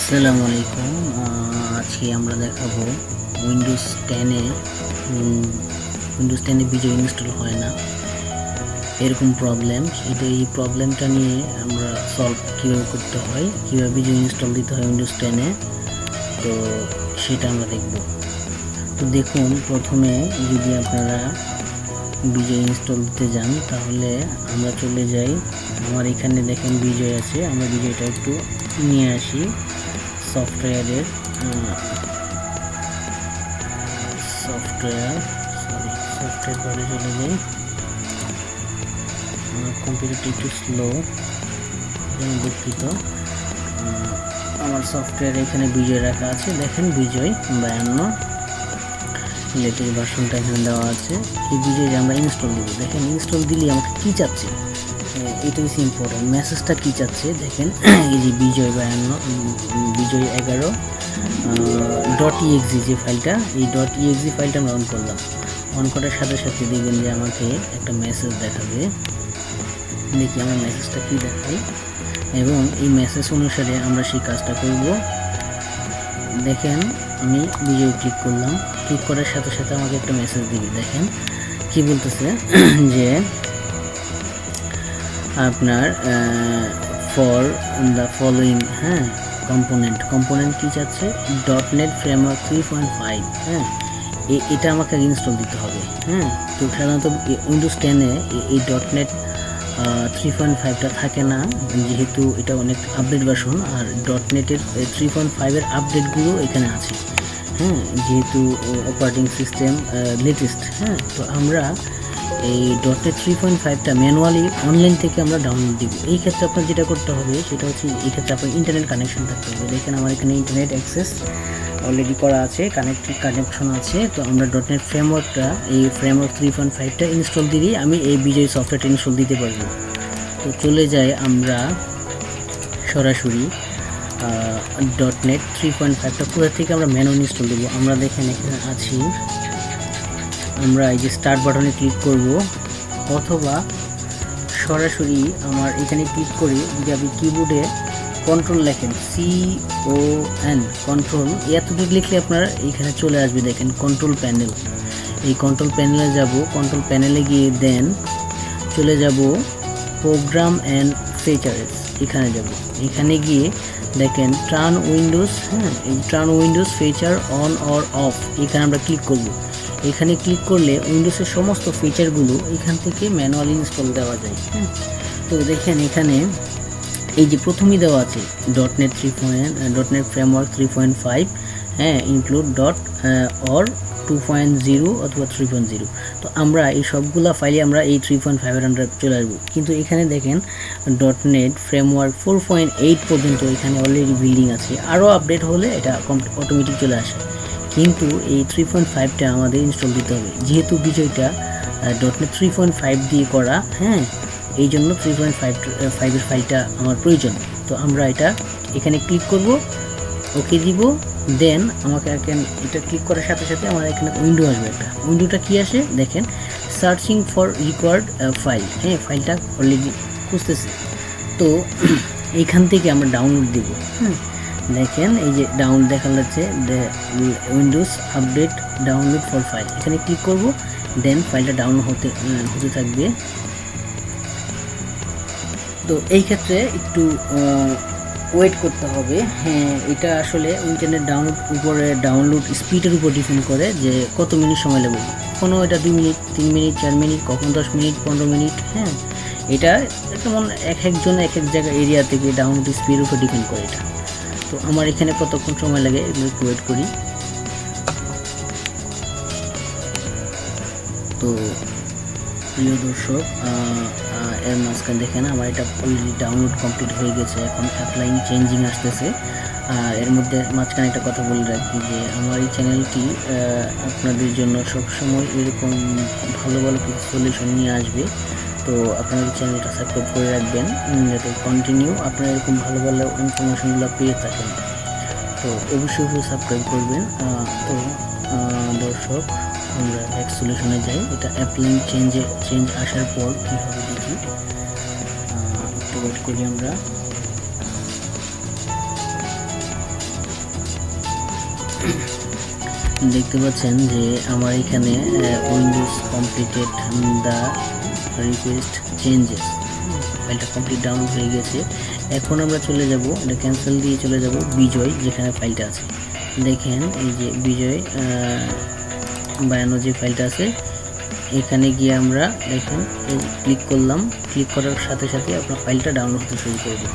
আসসালামু আলাইকুম। আজকে আমরা দেখাবো উইন্ডোজ 10 বিজয় ইনস্টল হয় না, এরকম প্রবলেম। এই প্রবলেমটা নিয়ে আমরা সলভ কীভাবে করতে হয়, কীভাবে বিজয় ইনস্টল দিতে হয় উইন্ডোজ 10-এ, তো সেটা আমরা দেখব। তো দেখুন, প্রথমে যদি আপনারা বিজয় ইনস্টল দিতে যান তাহলে আমরা চলে যাই, আমার এখানে দেখেন বিজয় আছে, আমরা বিজয়টা একটু নিয়ে আসি সফটওয়্যার ঘরে চলে যাই। আমার কম্পিউটারটা একটু স্লো, দুঃখিত। আমার সফটওয়্যার এখানে বিজয় রাখা আছে, দেখেন বিজয় 52 লেটেস্ট ভার্সনটা এখানে দেওয়া আছে। এই বিজয় আমরা ইনস্টল দিব, দেখেন ইনস্টল দিলে আমাকে কী চাচ্ছে, এটা হচ্ছে ইম্পর্টেন্ট। মেসেজটা কী চাচ্ছে দেখেন, এই যে বিজয় 11.11.exe যে ফাইলটা, এই .exe ফাইলটা আমরা অন করলাম। অন করার সাথে সাথে দেখবেন যে আমাকে একটা মেসেজ দেখাবে। দেখি আমার মেসেজটা কী দেখায় এবং এই মেসেজ অনুসারে আমরা সেই কাজটা করব। দেখেন আমি বিজয় ক্লিক করলাম, ক্লিক করার সাথে সাথে আমাকে একটা মেসেজ দিবে। দেখেন কি বলতেছে যে আপনার ফর দ্য ফলোয়িং কম্পোনেন্ট কী চাচ্ছে, .NET ফ্রেমওয়ার্ক 3.5। এটা আমাকে ইনস্টল দিতে হবে। তো সাধারণত উইন্ডোজ 10-এ এই .NET 3.5টা থাকে না, যেহেতু এটা অনেক আপডেট ভার্সন। আর .NET-এর 3.5-এর আপডেটগুলো এখানে আছে, যেহেতু অপারেটিং সিস্টেম লেটেস্ট। তো আমরা এই .NET 3.5টা ম্যানুয়ালি অনলাইন থেকে আমরা ডাউনলোড দিব। এই ক্ষেত্রে আপনার যেটা করতে হবে সেটা হচ্ছে, এই ক্ষেত্রে আপনার ইন্টারনেট কানেকশন থাকতে হবে। দেখেন আমার এখানে ইন্টারনেট অ্যাক্সেস অলরেডি করা আছে, কানেকশন আছে। তো আমরা .NET ফ্রেমওয়ার্কটা, এই ফ্রেমওয়ার্ক 3.5টা ইনস্টল দিলেই আমি এই বিজয় সফটওয়্যারটা ইনস্টল দিতে পারবো। তো চলে যাই আমরা সরাসরি .NET 3.5টা কোথা থেকে আমরা ম্যানুয়ালি ইনস্টল দেবো। আমরা দেখেন এখানে আছি, আমরা এই যে স্টার্ট বাটনে ক্লিক করব, অথবা সরাসরি আমার এখানে ক্লিক করে যদি আপনি কিবোর্ডে কন্ট্রোল লেখেন, CON কন্ট্রোল, এতটুকু লিখলে আপনার এখানে চলে আসবে। দেখেন কন্ট্রোল প্যানেল, এই কন্ট্রোল প্যানেলে যাব। কন্ট্রোল প্যানেলে গিয়ে দেন চলে যাব প্রোগ্রাম অ্যান্ড ফিচার্স, এখানে যাব। এখানে গিয়ে দেখেন টার্ন উইন্ডোজ, এই turn Windows feature on or of, এখানে আমরা ক্লিক করব। এখানে ক্লিক করলে উইন্ডোজের সমস্ত ফিচারগুলো এখান থেকে ম্যানুয়ালি ইনস্টল দেওয়া যায়। তো দেখেন এখানে এই যে প্রথমেই দেওয়া আছে .NET ফ্রেমওয়ার্ক 3.5, ইনক্লুড or 2.0 অথবা 3.0। তো আমরা এই সবগুলা ফাইলে আমরা এই 3.5-এর আন্ডারে চলে আসবো। কিন্তু এখানে দেখেন .NET ফ্রেমওয়ার্ক 4.8 পর্যন্ত এখানে অলরেডি বিল্ডিং আছে, আরও আপডেট হলে এটা অটোমেটিক চলে আসে। কিন্তু এই 3.5টা আমাদের ইনস্টল দিতে হবে, যেহেতু বিজয়টা .NET 3.5 দিয়ে করা, এই জন্য 3.5-এর ফাইলটা আমার প্রয়োজন। তো আমরা এখানে ক্লিক করব, ওকে দিব। দেন আমাকে এটা ক্লিক করার সাথে সাথে আমার এখানে উইন্ডো আসবে একটা। উইন্ডোটা কি আসে দেখেন, সার্চিং ফর রিকোয়ার্ড ফাইল, ফাইলটা অলরেডি খুঁজতেছে। তো এইখান থেকে আমরা ডাউনলোড দিব। দেখেন এই যে ডাউনলোড দেখা যাচ্ছে, Windows update download for file, এখানে ক্লিক করব। দেন ফাইলটা ডাউনলোড হতে থাকবে। তো এই ক্ষেত্রে একটু ওয়েট করতে হবে। এটা আসলে ইন্টারনেট ডাউনলোড স্পিডের উপর ডিপেন্ড করে যে কত মিনিট সময় লাগবে। কখনো এটা 2 মিনিট, 3 মিনিট, 4 মিনিট, কখনো 10 মিনিট, 15 মিনিট। এটা যেমন একজন এক জায়গা এরিয়া থেকে ডাউনলোড স্পিডের উপর ডিপেন্ড করে এটা। তো আমার এখানে কতক্ষণ সময় লাগে এগুলো একটু ওয়েট করি। তো প্রিয় দর্শক, এর মাঝখানে দেখেন আমার এটা অলরেডি ডাউনলোড কমপ্লিট হয়ে গেছে। এখন অ্যাপ্লাইং চেঞ্জিং আসতেছে। আর এর মধ্যে মাঝখানে একটা কথা বলে রাখি যে আমার এই চ্যানেলটি আপনাদের জন্য সবসময় এরকম ভালো ভালো কিছু সলিউশন নিয়ে আসবে। তো আপনাদের চ্যানেলটা সাবস্ক্রাইব করে রাখবেন, যাতে কন্টিনিউ আপনারা এরকম ভালো ভালো ইনফরমেশনগুলো পেয়ে থাকেন। তো অবশ্যই সাবস্ক্রাইব করবেন। তো দর্শক, আমরা এক সলিউশনে যাই। এটা অ্যাপ্লাইং চেঞ্জ আসার পর কী হবে দেখি, একটু ওয়েট করি আমরা। দেখতে পাচ্ছেন যে আমার এখানে Windows completed the request changes, ফাইলটা কমপ্লিট ডাউনলোড হয়ে গেছে। এখন আমরা চলে যাব, এটা ক্যান্সেল দিয়ে চলে যাব বিজয় যেখানে ফাইলটা আছে। দেখেন এই যে বিজয় বায়ানো যে ফাইলটা আছে, এখানে গিয়ে আমরা দেখেন এই ক্লিক করলাম, ক্লিক করার সাথে সাথে আপনার ফাইলটা ডাউনলোড হতে শুরু করবে,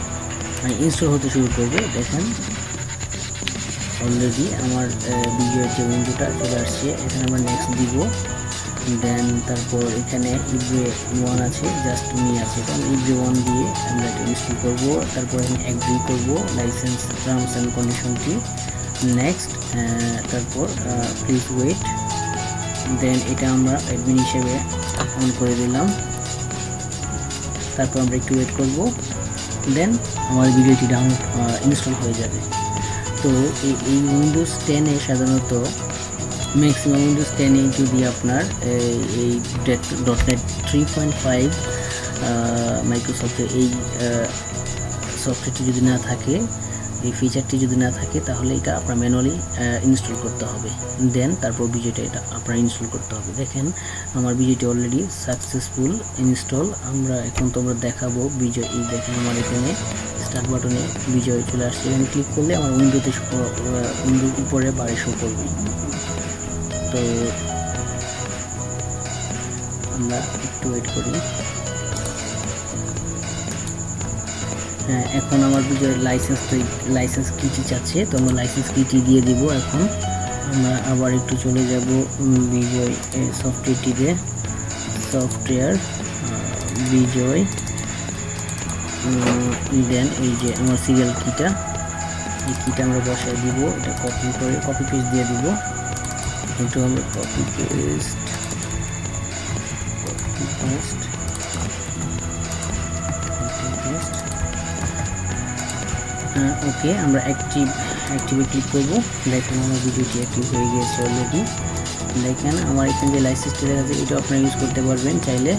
মানে ইনস্টল হতে শুরু করবে। দেখেন অলরেডি আমার বিজয়ের যে উইন্ডোটা চলে আসছে। এখানে আমরা নেক্সট দিব, দেন তারপর এখানে ইব্রে 1 আছে, জাস্ট মি আছে, কারণ ইব্রে 1 দিয়ে আমরা এটা ইনস্টল করবো। তারপর এখানে এগ্রি করবো লাইসেন্স টার্মস অ্যান্ড কন্ডিশনটি, নেক্সট, তারপর প্লিজ ওয়েট, দেন এটা আমরা অ্যাডমিন হিসেবে অন করে দিলাম। তারপর আমরা একটু ওয়েট করব, দেন আমার ভিডিওটি ডাউনলোড ইনস্টল হয়ে যাবে। তো এই উইন্ডোজ 10-এ সাধারণত ম্যাক্সিমাম উইন্ডোজ 10-এ যদি আপনার এই .NET 3.5 মাইক্রোসফটের এই সফটওয়্যারটি যদি না থাকে, এই ফিচারটি যদি না থাকে, তাহলে এটা আপনার ম্যানুয়ালি ইনস্টল করতে হবে, দেন তারপর বিজয়টা এটা আপনার ইনস্টল করতে হবে। দেখেন আমার বিজয়টি অলরেডি সাকসেসফুল ইনস্টল। আমরা এখন তোমরা দেখাবো বিজয়, এই দেখেন আমার এখানে স্টার্ট বাটনে বিজয় চলে আসছে, এখানে ক্লিক করলে আমার উইন্ডোর উপরে বাড়ি শো করবে। তো আমরা একটু ওয়েট করি। এখন আমার বিজয় লাইসেন্স কিটি চাচ্ছে, তো আমরা লাইসেন্স কিটি দিয়ে দিব। এখন আমরা আবার একটু চলে যাব বিজয় সফটওয়্যারটিতে, সফটওয়্যার বিজয়, দেন এই যে আমার সিরিয়াল কিটা, এই কিটা আমরা বসায় দিব, এটা কপি পেস্ট দিয়ে দিব। একটু আমরা কপি পেস্ট ওকে, আমরা অ্যাক্টিভে ক্লিক করব। দেখেন আমার ভিডিওটি অ্যাক্টিভ হয়ে গিয়েছে অলরেডি। দেখেন আমার এখানে যে লাইসেন্সটি দেখা যাচ্ছে, এটা আপনারা ইউজ করতে পারবেন চাইলে।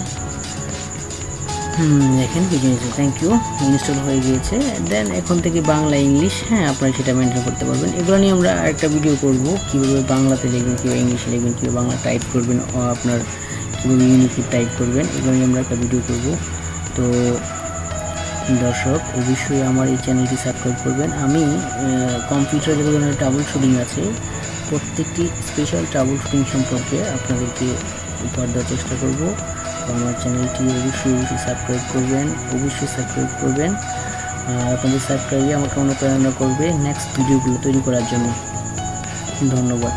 দেখেন ভিডিও থ্যাংক ইউ, ইনস্টল হয়ে গিয়েছে। দেন এখন থেকে বাংলা ইংলিশ, আপনারা সেটা মেনটেন করতে পারবেন। এগুলো নিয়ে আমরা একটা ভিডিও করব, কীভাবে বাংলাতে লিখবেন, কীভাবে ইংলিশে লিখবেন, কীভাবে বাংলা টাইপ করবেন, আপনার কীভাবে ইউনিকলি টাইপ করবেন, এগুলো নিয়ে আমরা একটা ভিডিও করব। তো দর্শক অবশ্যই আমার এই চ্যানেলটি সাবস্ক্রাইব করবেন। আমি কম্পিউটারে যে ধরনের ট্রাবল শুটিং আছে, প্রত্যেকটি স্পেশাল ট্রাবল শুটিং সম্পর্কে আপনাদেরকে উপহার দেওয়ার চেষ্টা করব। তো আমার চ্যানেলটি অবশ্যই সাবস্ক্রাইব করবেন। আপনাদের সাবস্ক্রাইবে আমাকে অনুপ্রেরণা করবে নেক্সট ভিডিওগুলো তৈরি করার জন্য। ধন্যবাদ।